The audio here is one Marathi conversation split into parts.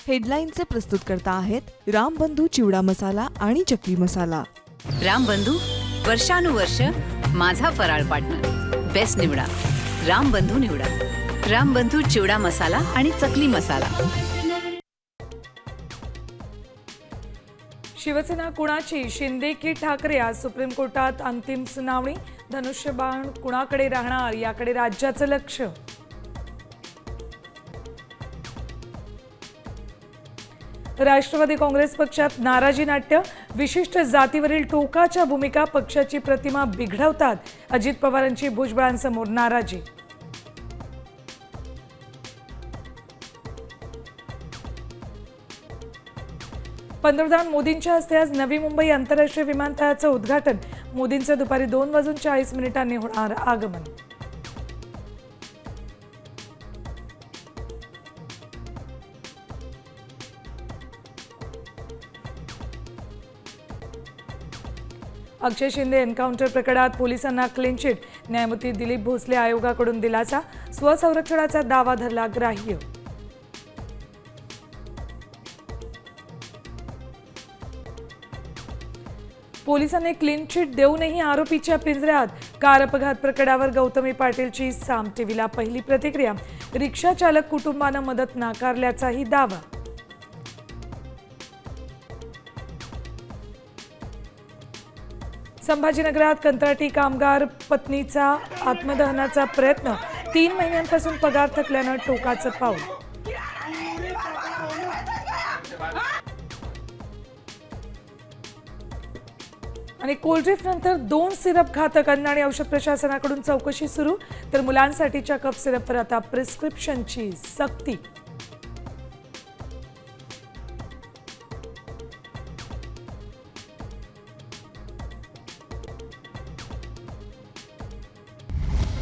हेडलाईनचे प्रस्तुतकर्ता आहेत रामबंधू चिवडा मसाला आणि चकली मसाला। रामबंधू वर्षानुवर्ष माझा फराळ पार्टनर। बेस्ट निवडा, रामबंधू निवडा। रामबंधू चिवडा मसाला आणि चकली मसाला। शिवसेना कुणाची, शिंदे की ठाकरे? आज सुप्रीम कोर्टात अंतिम सुनावणी। धनुष्यबाण कुणाकडे राहणार याकडे राज्याचं लक्ष। राष्ट्रवादी काँग्रेस पक्षात नाराजी नाट्य, विशिष्ट जातीवरील टोकाच्या भूमिका पक्षाची प्रतिमा बिघडवतात। अजित पवारांची भुजबळांसमोर नाराजी। पंतप्रधान मोदींच्या हस्ते आज नवी मुंबई आंतरराष्ट्रीय विमानतळाचं उद्घाटन। मोदींचं दुपारी 2:40 होणार आगमन। अक्षय शिंदे एन्काउंटर प्रकरणात पोलिसांना क्लीन चिट। न्यायमूर्ती दिलीप भोसले आयोगाकडून दिलासा। स्वसंरक्षणाचा दावा धरला ग्राह्य। पोलिसांनी क्लीन चिट देऊनही आरोपीच्या पिंजऱ्यात। कार अपघात प्रकरणावर गौतमी पाटीलची साम टीव्हीला पहिली प्रतिक्रिया। रिक्षा चालक कुटुंबानं मदत नाकारल्याचाही दावा। संभाजीनगरात कंत्राटी कामगार पत्नीचा आत्मदहनाचा प्रयत्न। 3 महिन्यांपासून पगार थकल्यानं टोकाचं पाऊल। आणि कोल्ड्रिफ्ट नंतर 2 सिरप घातक। अन्न आणि औषध प्रशासनाकडून चौकशी सुरू। तर मुलांसाठीच्या कफ सिरपवर आता प्रिस्क्रिप्शनची सक्ती।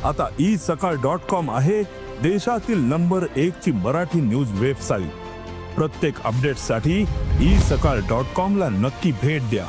आता isakal.com आहे देशातील नंबर 1 ची मराठी न्यूज वेबसाईट। प्रत्येक अपडेटसाठी isakal.com ला नक्की भेट द्या।